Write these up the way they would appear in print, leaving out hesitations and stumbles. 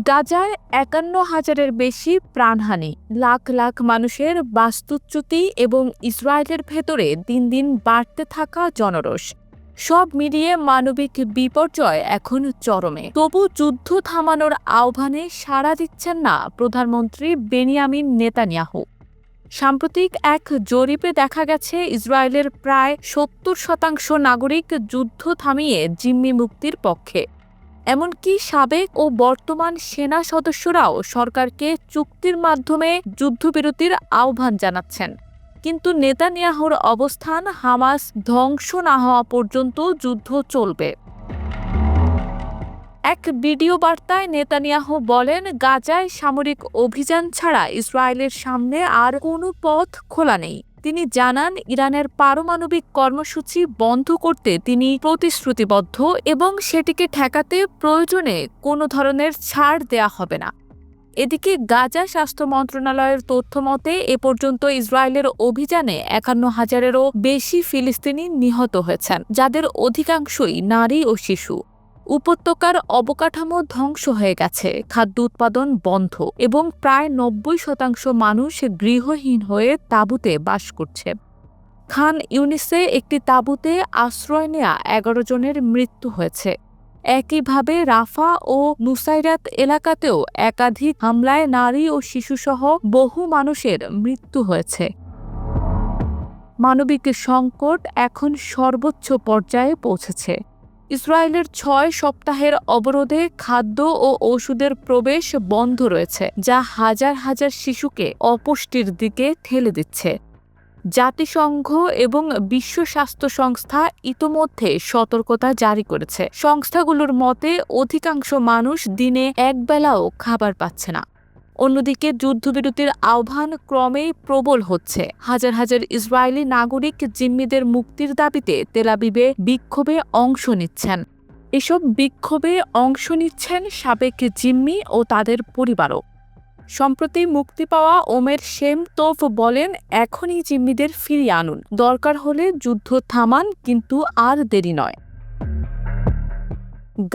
গাজায় ৫১,০০০-এর বেশি প্রাণহানি, লাখ লাখ মানুষের বাস্তুচ্যুতি এবং ইসরায়েলের ভেতরে দিন দিন বাড়তে থাকা জনরোষ সব মিলিয়ে মানবিক বিপর্যয় এখন চরমে। তবু যুদ্ধ থামানোর আহ্বানে সাড়া দিচ্ছেন না প্রধানমন্ত্রী বেনিয়ামিন নেতানিয়াহু। সাম্প্রতিক এক জরিপে দেখা গেছে ইসরায়েলের প্রায় ৭০% নাগরিক যুদ্ধ থামিয়ে জিম্মি মুক্তির পক্ষে। এমনকি সাবেক ও বর্তমান সেনা সদস্যরাও সরকারকে চুক্তির মাধ্যমে যুদ্ধবিরতির আহ্বান জানাচ্ছেন। কিন্তু নেতানিয়াহুর অবস্থান, হামাস ধ্বংস না হওয়া পর্যন্ত যুদ্ধ চলবে। এক ভিডিও বার্তায় নেতানিয়াহু বলেন, গাজায় সামরিক অভিযান ছাড়া ইসরায়েলের সামনে আর কোনো পথ খোলা নেই। তিনি জানান, ইরানের পারমাণবিক কর্মসূচি বন্ধ করতে তিনি প্রতিশ্রুতিবদ্ধ এবং সেটিকে ঠেকাতে প্রয়োজনে কোনো ধরনের ছাড় দেয়া হবে না। এদিকে গাজা স্বাস্থ্য মন্ত্রণালয়ের তথ্য মতে এ পর্যন্ত ইসরায়েলের অভিযানে ৫১,০০০-এরও বেশি ফিলিস্তিনি নিহত হয়েছেন, যাদের অধিকাংশই নারী ও শিশু। উপত্যকার অবকাঠামো ধ্বংস হয়ে গেছে, খাদ্য উৎপাদন বন্ধ এবং প্রায় ৯০% মানুষ গৃহহীন হয়ে তাঁবুতে বাস করছে। খান ইউনিসে একটি তাঁবুতে আশ্রয় নেয়া ১১ জনের মৃত্যু হয়েছে। একইভাবে রাফা ও নুসাইরাত এলাকাতেও একাধিক হামলায় নারী ও শিশুসহ বহু মানুষের মৃত্যু হয়েছে। মানবিক সংকট এখন সর্বোচ্চ পর্যায়ে পৌঁছেছে। ইসরায়েলের ৬ সপ্তাহের অবরোধে খাদ্য ও ওষুধের প্রবেশ বন্ধ রয়েছে, যা হাজার হাজার শিশুকে অপুষ্টির দিকে ঠেলে দিচ্ছে। জাতিসংঘ এবং বিশ্ব স্বাস্থ্য সংস্থা ইতোমধ্যে সতর্কতা জারি করেছে। সংস্থাগুলোর মতে অধিকাংশ মানুষ দিনে একবেলাও খাবার পাচ্ছে না। অন্যদিকে যুদ্ধবিরতির আহ্বান ক্রমেই প্রবল হচ্ছে। হাজার হাজার ইসরায়েলি নাগরিক জিম্মিদের মুক্তির দাবিতে তেল আবিবে বিক্ষোভে অংশ নিচ্ছেন। এসব বিক্ষোভে অংশ নিচ্ছেন সাবেক জিম্মি ও তাদের পরিবারও। সম্প্রতি মুক্তি পাওয়া ওমের শেম তোফ বলেন, এখনই জিম্মিদের ফিরিয়ে আনুন, দরকার হলে যুদ্ধ থামান, কিন্তু আর দেরি নয়।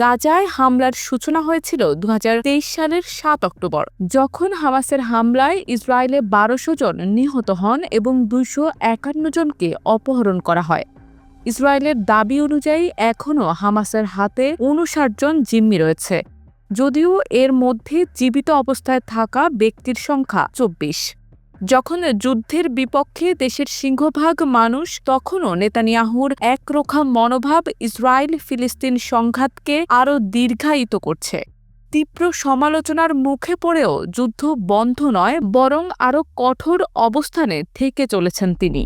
গাজায় হামলার সূচনা হয়েছিল ২০২৩ সালের ৭ অক্টোবর, যখন হামাসের হামলায় ইসরায়েলে ১২০০ জন নিহত হন এবং ২৫১ জনকে অপহরণ করা হয়। ইসরায়েলের দাবি অনুযায়ী এখনও হামাসের হাতে ৫৯ জন জিম্মি রয়েছে, যদিও এর মধ্যে জীবিত অবস্থায় থাকা ব্যক্তির সংখ্যা ২৪। যখন যুদ্ধের বিপক্ষে দেশের সিংহভাগ মানুষ, তখনও নেতানিয়াহুর একরোখা মনোভাব ইসরায়েল ফিলিস্তিন সংঘাতকে আরও দীর্ঘায়িত করছে। তীব্র সমালোচনার মুখে পড়েও যুদ্ধ বন্ধ নয়, বরং আরও কঠোর অবস্থানে থেকে চলেছেন তিনি।